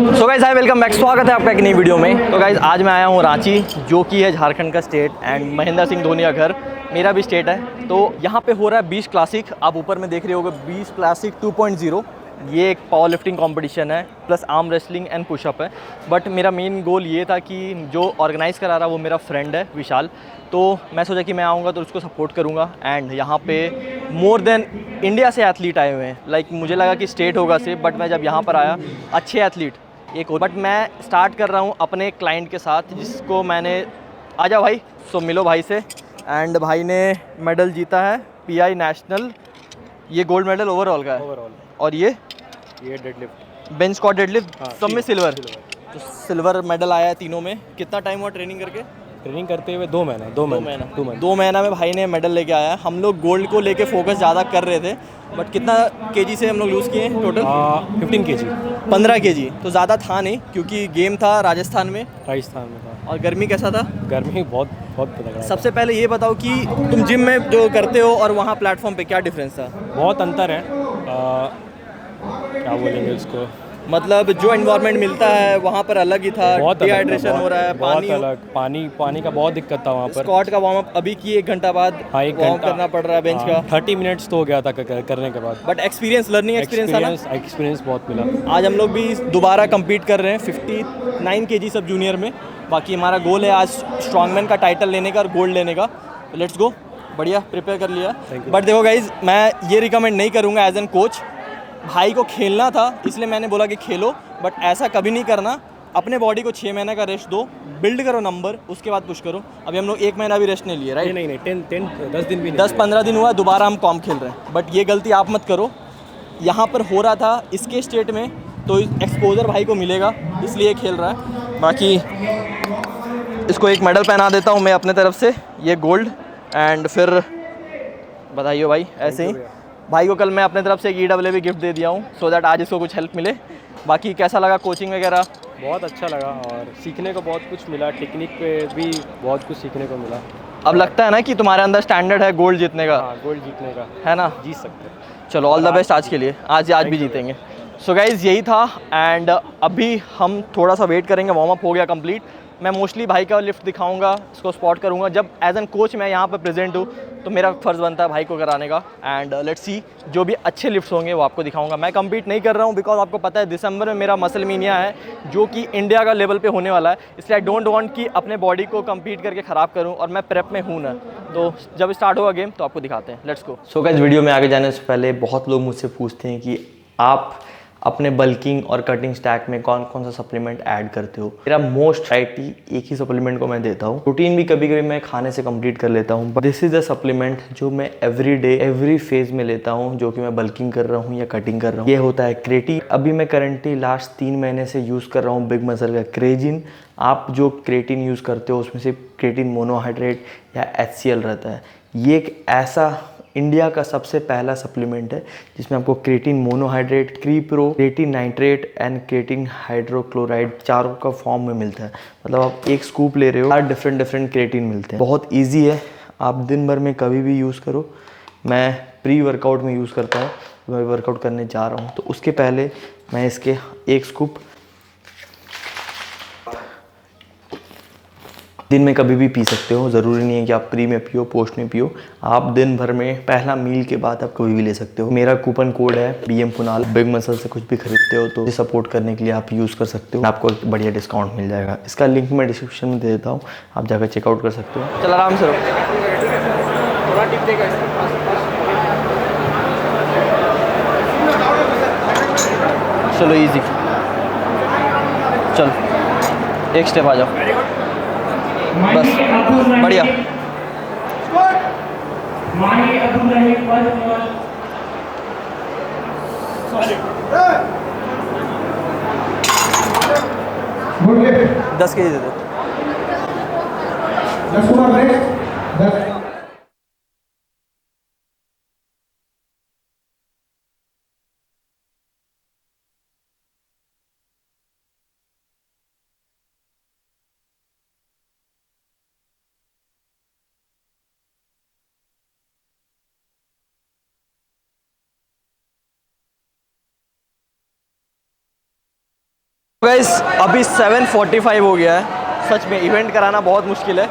So guys hi welcome back, स्वागत है आपका एक नई वीडियो में। तो गाइस आज मैं आया हूँ रांची, जो कि है झारखंड का स्टेट एंड महेंद्र सिंह धोनी का घर, मेरा भी स्टेट है। तो यहाँ पे हो रहा है 20 क्लासिक, आप ऊपर में देख रहे होगे 20 क्लासिक 2.0। ये एक पावर लिफ्टिंग कॉम्पिटिशन है plus arm wrestling and pushup है। बट मेरा मेन गोल ये था कि जो ऑर्गेनाइज़ करा रहा वो मेरा फ्रेंड है विशाल, तो मैं सोचा कि मैं आऊँगा तो उसको सपोर्ट करूँगा। एंड यहाँ पे मोर देन इंडिया से एथलीट आए हुए हैं। लाइक मुझे लगा कि स्टेट होगा सिर्फ, बट मैं जब यहाँ पर आया अच्छे एथलीट एक और। बट मैं स्टार्ट कर रहा हूँ अपने क्लाइंट के साथ, जिसको मैंने आ जाओ भाई, सो मिलो भाई से। एंड भाई ने मेडल जीता है पीआई नेशनल, ये गोल्ड मेडल ओवरऑल का है। ओवरऑल और ये डेडलिफ्ट, बेंच स्क्वाट डेडलिफ्ट हाँ सब में सिल्वर। सिल्वर। तो सिल्वर मेडल आया है तीनों में। कितना टाइम हुआ ट्रेनिंग करके? ट्रेनिंग करते हुए 2 महीना 2 महीना में भाई ने मेडल लेके आया है। हम लोग गोल्ड को लेके फोकस ज़्यादा कर रहे थे, बट कितना केजी से हम लोग लूज़ किए टोटल? 15 kg 15 KG. तो ज़्यादा था नहीं क्योंकि गेम था राजस्थान में। राजस्थान में था। और गर्मी कैसा था? गर्मी बहुत बहुत लगा। सबसे पहले ये बताओ कि तुम जिम में जो करते हो और वहाँ प्लेटफॉर्म पे क्या डिफरेंस था? बहुत अंतर है। क्या बोलेंगे उसको, मतलब जो एनवायरनमेंट मिलता है वहाँ पर अलग ही था। बहुत अलग था, डिहाइड्रेशन हो रहा है, बहुत पानी अलग। पानी का बहुत दिक्कत था वहाँ पर। स्क्वाट का वार्म अप अभी की 1 घंटा बाद हाँ, 1 वार्म घंटा करना पड़ रहा है बेंच का। 30 मिनट्स तो हो गया था करने के बाद। बट एक्सपीरियंस, लर्निंग एक्सपीरियंस था ना। एक्सपीरियंस बहुत मिला। आज हम लोग भी दोबारा compete कर रहे हैं 59 केजी सब जूनियर में। बाकी हमारा गोल है आज स्ट्रॉन्गमैन का टाइटल लेने का और गोल्ड लेने का। तो लेट्स गो, बढ़िया प्रिपेयर कर लिया। बट देखो गाइज, मैं ये रिकमेंड नहीं करूँगा एज एन कोच। भाई को खेलना था इसलिए मैंने बोला कि खेलो, बट ऐसा कभी नहीं करना। अपने बॉडी को 6 महीने का रेस्ट दो, बिल्ड करो नंबर, उसके बाद पुश करो। अभी हम लोग 1 महीना भी रेस्ट नहीं लिए, राइट? नहीं 10 दिन भी नहीं। 10-15 दिन हुआ, दोबारा हम कॉम खेल रहे हैं। बट ये गलती आप मत करो। यहाँ पर हो रहा था इसके स्टेट में, तो एक्सपोजर भाई को मिलेगा इसलिए खेल रहा है। बाकी इसको एक मेडल पहना देता हूँ मैं अपने तरफ से, ये गोल्ड। एंड फिर बताइए भाई, ऐसे ही भाई को कल मैं अपने तरफ से एक EWA भी गिफ्ट दे दिया हूँ, सो दैट आज इसको कुछ हेल्प मिले। बाकी कैसा लगा कोचिंग वगैरह? बहुत अच्छा लगा और सीखने को बहुत कुछ मिला। टेक्निक पे भी बहुत कुछ सीखने को मिला। अब लगता है ना कि तुम्हारे अंदर स्टैंडर्ड है गोल्ड जीतने का? हाँ, गोल्ड जीतने का है ना? जीत सकते हैं। चलो ऑल द बेस्ट आज के लिए, आज भी जीतेंगे। सो गाइज़ यही था। एंड अभी हम थोड़ा सा वेट करेंगे, वार्म अप हो गया कंप्लीट। मैं मोस्टली भाई का लिफ्ट दिखाऊंगा, इसको स्पॉट करूंगा। जब एज एन कोच मैं यहाँ पर प्रेजेंट हूँ तो मेरा फ़र्ज़ बनता है भाई को कराने का। एंड लेट्स सी, जो भी अच्छे लिफ्ट्स होंगे वो आपको दिखाऊंगा। मैं compete नहीं कर रहा हूँ बिकॉज आपको पता है दिसंबर में मेरा मसल मीनिया है, जो कि इंडिया का लेवल पे होने वाला है। इसलिए आई डोंट वांट कि अपने बॉडी को compete करके ख़राब करूँ, और मैं प्रेप में हूँ ना। तो जब स्टार्ट होगा गेम तो आपको दिखाते हैं, let's go. So guys, video में आगे जाने से पहले बहुत लोग मुझसे पूछते हैं कि आप अपने बल्किंग और कटिंग स्टैक में कौन कौन सा सप्लीमेंट ऐड करते हो। मेरा मोस्ट प्रायोरिटी एक ही सप्लीमेंट को मैं देता हूँ। प्रोटीन भी कभी कभी मैं खाने से कंप्लीट कर लेता हूँ, but this is the supplement जो मैं एवरी डे एवरी फेज में लेता हूँ, जो कि मैं बल्किंग कर रहा हूँ या कटिंग कर रहा हूँ। ये होता है क्रेटिन। अभी मैं करंटली लास्ट 3 महीने से यूज़ कर रहा हूँ बिग मसल का क्रेजिन। आप जो क्रेटिन यूज़ करते हो उसमें से क्रेटिन मोनोहाइड्रेट या HCl रहता है। ये एक ऐसा इंडिया का सबसे पहला सप्लीमेंट है जिसमें आपको creatine monohydrate, Creapro, creatine nitrate and creatine hydrochloride चारों का फॉर्म में मिलता है। मतलब आप एक स्कूप ले रहे हो, 4 डिफरेंट क्रेटिन मिलते हैं। बहुत इजी है, आप दिन भर में कभी भी यूज़ करो। मैं प्री वर्कआउट में यूज़ करता हूँ, मैं वर्कआउट करने जा रहा हूँ तो उसके पहले मैं इसके एक स्कूप दिन में कभी भी पी सकते हो। ज़रूरी नहीं है कि आप प्री में पियो, पोस्ट में पियो। आप दिन भर में पहला मील के बाद आप कभी भी ले सकते हो। मेरा कूपन कोड है BM कुणाल। बिग मसल से कुछ भी खरीदते हो तो सपोर्ट करने के लिए आप यूज़ कर सकते हो, आपको एक बढ़िया डिस्काउंट मिल जाएगा। इसका लिंक मैं डिस्क्रिप्शन में दे देता हूँ, आप जाकर चेकआउट कर सकते हो। चल आराम से रहो। चलो ईजी, चलो एक स्टेप आ जाओ, बस बढ़िया। दस केजी दे दो। गाइस अभी 7:45 हो गया है। सच में इवेंट कराना बहुत मुश्किल है।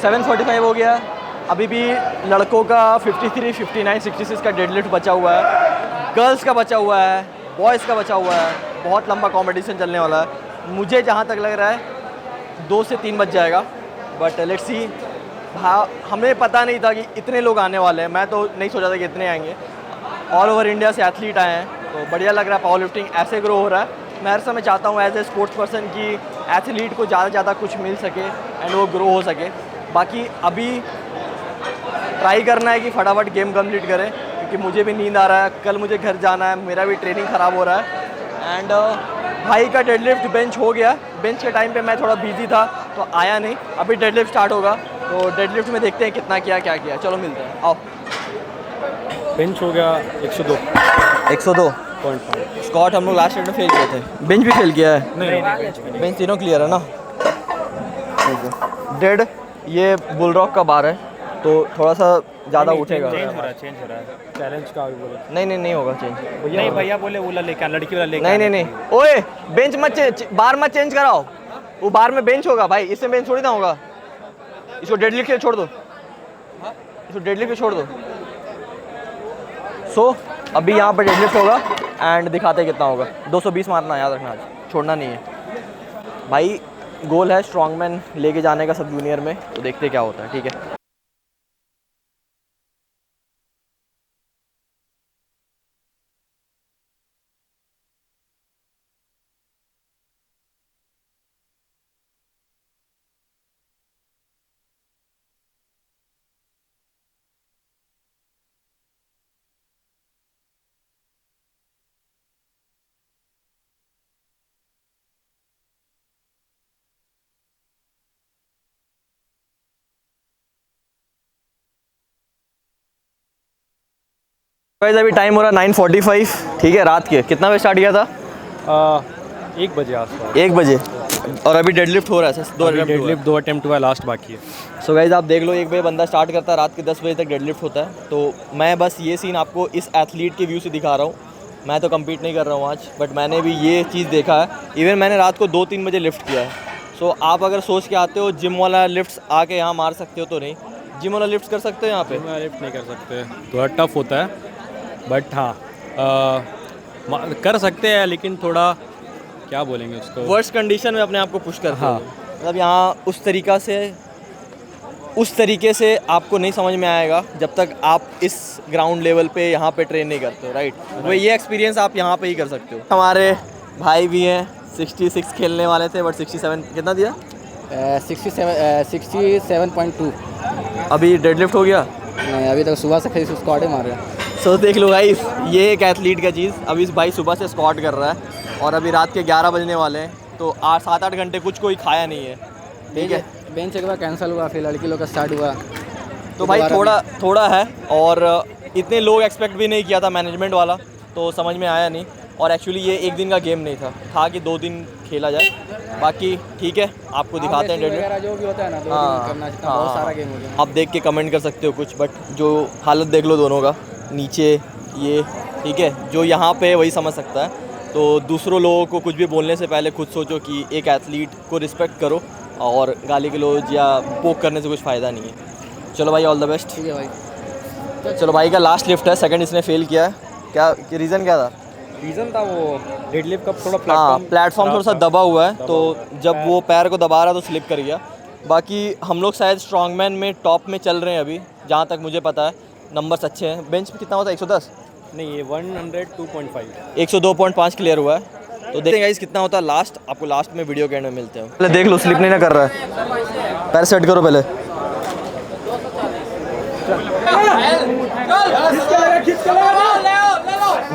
7:45 हो गया, अभी भी लड़कों का 53, 59, 66 का डेडलिफ्ट बचा हुआ है, गर्ल्स का बचा हुआ है, बॉयज़ का बचा हुआ है। बहुत लंबा कंपटीशन चलने वाला है। मुझे जहाँ तक लग रहा है 2 से 3 बज जाएगा, बट लेट्स सी। हमें पता नहीं था कि इतने लोग आने वाले हैं, मैं तो नहीं सोचा था कि इतने आएंगे। ऑल ओवर इंडिया से एथलीट आए हैं, तो बढ़िया लग रहा है। पावर लिफ्टिंग ऐसे ग्रो हो रहा है। मैं हर समय चाहता हूँ एज ए स्पोर्ट्स पर्सन कि एथलीट को ज़्यादा से ज़्यादा कुछ मिल सके एंड वो ग्रो हो सके। बाकी अभी ट्राई करना है कि फटाफट गेम कंप्लीट करें, क्योंकि मुझे भी नींद आ रहा है। कल मुझे घर जाना है, मेरा भी ट्रेनिंग ख़राब हो रहा है। एंड भाई का डेडलिफ्ट बेंच हो गया। बेंच के टाइम पे मैं थोड़ा बिजी था तो आया नहीं। अभी डेडलिफ्ट स्टार्ट होगा, तो डेडलिफ्ट में देखते हैं कितना किया, क्या किया। चलो मिलते हैं, आओ। बेंच हो गया 102 102.5। स्कॉट हम लोग लास्ट राउंड में फेल किए थे। बेंच भी फेल किया है? नहीं बेंच तीनों क्लियर है ना? डेड ये बुल रॉक का बार है, तो थोड़ा सा ज़्यादा उठेगा। चेंज हो रहा है चैलेंज का भी बोले। नहीं होगा चेंज। नहीं भैया बोले वो लेके लड़की वाला लेके नहीं ओए, बेंच मत चेंज, बार मत चेंज कराओ। वो बार में बेंच होगा भाई, इसमें बेंच थोड़ी ना होगा। इसको डेडलिफ्ट के छोड़ दो, इसको डेडलिफ्ट के छोड़ दो। सो अभी यहाँ पर डेडलिफ्ट होगा एंड दिखाते हैं कितना होगा। 220 मारना, याद रखना, आज छोड़ना नहीं है भाई। गोल है स्ट्रॉन्गमैन लेके जाने का सब जूनियर में, तो देखते क्या होता है। ठीक है। गाइस अभी टाइम हो रहा 9:45। ठीक है, रात के कितना बजे स्टार्ट किया था? 1 बजे आसपास। 1 बजे। और अभी डेडलिफ्ट हो रहा है, डेडलिफ्ट 2 अटेम्प्ट हुआ, लास्ट बाकी है। सो गाइस आप देख लो, 1 बजे बंदा स्टार्ट करता है, रात के 10 बजे तक डेडलिफ्ट होता है। तो मैं बस ये सीन आपको इस एथलीट के व्यू से दिखा रहा हूँ। मैं तो कम्पीट नहीं कर रहा हूँ आज, बट मैंने भी ये चीज़ देखा है। इवन मैंने रात को 2-3 बजे लिफ्ट किया है। सो आप अगर सोच के आते हो जिम वाला लिफ्ट आके यहाँ मार सकते हो, तो नहीं। जिम वाला लिफ्ट कर सकते हो यहाँ पे? लिफ्ट नहीं कर सकते, थोड़ा टफ होता है, बट हाँ कर सकते हैं, लेकिन थोड़ा क्या बोलेंगे उसको, वर्स्ट कंडीशन में अपने आप को पुश करते हो। हाँ। मतलब यहाँ उस तरीके से आपको नहीं समझ में आएगा जब तक आप इस ग्राउंड लेवल पे यहाँ पे ट्रेन नहीं करते हो, राइट? वो ये एक्सपीरियंस आप यहाँ पे ही कर सकते हो। हमारे भाई भी हैं, 66 खेलने वाले थे, बट 67 कितना दिया? 67.2। अभी डेडलिफ्ट हो गया? नहीं, अभी तक सुबह से फिर स्क्वाड ही मार रहे हैं। सो देख लो गाइस, ये एक एथलीट का चीज़। अभी इस भाई सुबह से स्क्वाट कर रहा है और अभी रात के 11 बजने वाले हैं, तो 7-8 घंटे कुछ कोई खाया नहीं है। ठीक है, बेंच एक बार कैंसिल हुआ, फिर लड़की लोग का स्टार्ट हुआ, तो भाई थोड़ा है। और इतने लोग एक्सपेक्ट भी नहीं किया था मैनेजमेंट वाला, तो समझ में आया नहीं। और एक्चुअली ये एक दिन का गेम नहीं था कि 2 दिन खेला जाए। बाकी ठीक है, आपको दिखाते हैं डेडलिफ्ट जो भी होता है ना, 2 हाँ, दिन करना चाहिए। बहुत सारा गेम हो गया। आप देख के कमेंट कर सकते हो कुछ, बट जो हालत देख लो दोनों का, नीचे ये, ठीक है, जो यहाँ पे वही समझ सकता है। तो दूसरों लोगों को कुछ भी बोलने से पहले खुद सोचो कि एक एथलीट को रिस्पेक्ट करो, और गाली गलौज या पोक करने से कुछ फ़ायदा नहीं है। चलो भाई, ऑल द बेस्ट। ठीक है भाई। चलो भाई का लास्ट लिफ्ट है, सेकंड इसने फेल किया है। क्या रीज़न क्या था? रीज़न था वो डेडलिफ्ट का थोड़ा प्लेटफॉर्म थोड़ा सा दबा हुआ है, तो जब वो पैर को दबा रहा तो स्लिप कर गया। बाकी हम लोग शायद स्ट्रॉन्गमैन में टॉप में चल रहे हैं अभी, जहाँ तक मुझे पता है। नंबर्स अच्छे हैं। बेंच पे कितना होता है? 110? नहीं, ये 102.5। 102.5 क्लियर हुआ है। तो देखते हैं गाइस कितना होता है लास्ट। आपको लास्ट में वीडियो के एंड में मिलते हैं। पहले देख लो स्लिप नहीं ना कर रहा है। पैर सेट करो पहले।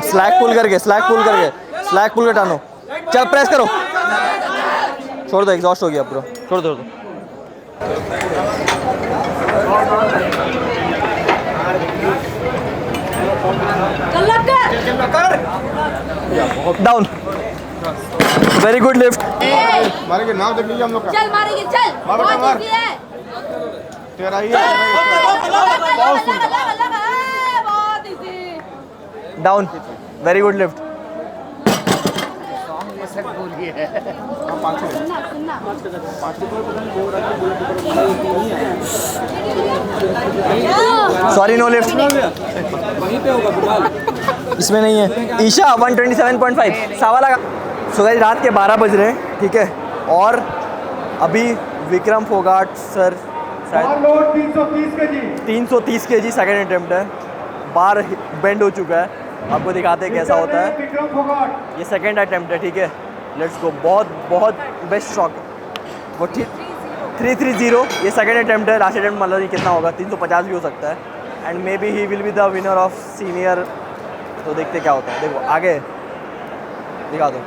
स्लैग पुल करके स्लैग पुल के टानो। चल प्रेस करो। छोड़ दो, एग्जॉस्ट हो गया पूरा। छोड़ दो। डाउन। Very good lift. मारेंगे, नाम देख लीजिए हम लोग का। चल मारेंगे, चल। मारो, बहुत मार। इजी है। तेरा ही बहुत easy. Down. Very good lift. Sorry no lift इसमें नहीं है। ईशा 127.5 सवा लगा। सो गाइस रात के 12 बज रहे हैं, ठीक है, और अभी विक्रम फोगाट सर शायद 330 kg सेकेंड अटेम्प्ट है, बार बेंड हो चुका है। आपको दिखाते हैं कैसा होता है। ये सेकेंड अटेम्प्ट है, ठीक है, लेट्स गो। बहुत बेस्ट शॉट वो 330। ये सेकेंड अटेम्प्ट है, लास्ट अटेम्प्ट मतलब कितना होगा, 350 भी हो सकता है। And may be he will be the winner of senior. तो देखते क्या होता है। देखो आगे दिखा दो।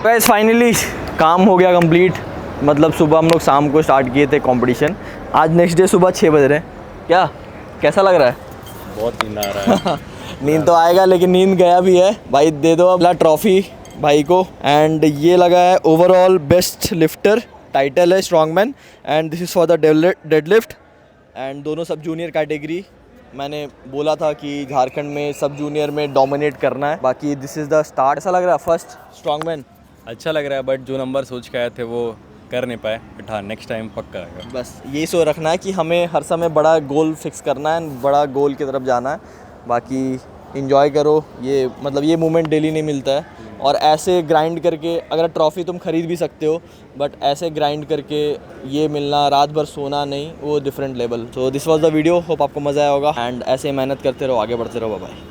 गाइस फाइनली काम हो गया कंप्लीट। मतलब सुबह हम लोग शाम को स्टार्ट किए थे कंपटीशन, आज नेक्स्ट डे सुबह 6 बज रहे हैं। क्या कैसा लग रहा है? बहुत नींद आ रहा है। नींद तो आएगा, लेकिन नींद गया भी है। भाई दे दो अब ट्रॉफी भाई को। एंड ये लगा है ओवरऑल बेस्ट लिफ्टर, टाइटल है strongman, and this is for the deadlift. And दोनों सब जूनियर कैटेगरी। मैंने बोला था कि झारखंड में सब जूनियर में डोमिनेट करना है। बाकी दिस इज़ द स्टार्ट। ऐसा लग रहा है फर्स्ट स्ट्रॉन्गमैन? अच्छा लग रहा है, बट जो नंबर सोच के आए थे वो कर नहीं पाए। बट हाँ, नेक्स्ट टाइम पक्का आएगा। बस यही सोच रखना है कि हमें हर समय बड़ा गोल फिक्स करना है, बड़ा गोल की तरफ जाना है। बाकी इंजॉय करो, ये मतलब ये मोमेंट डेली नहीं मिलता है। और ऐसे ग्राइंड करके, अगर ट्रॉफ़ी तुम खरीद भी सकते हो, बट ऐसे ग्राइंड करके ये मिलना, रात भर सोना नहीं, वो different level. So this was the video, hope आपको मज़ा आया होगा। एंड ऐसे मेहनत करते रहो, आगे बढ़ते रहो। Bye bye.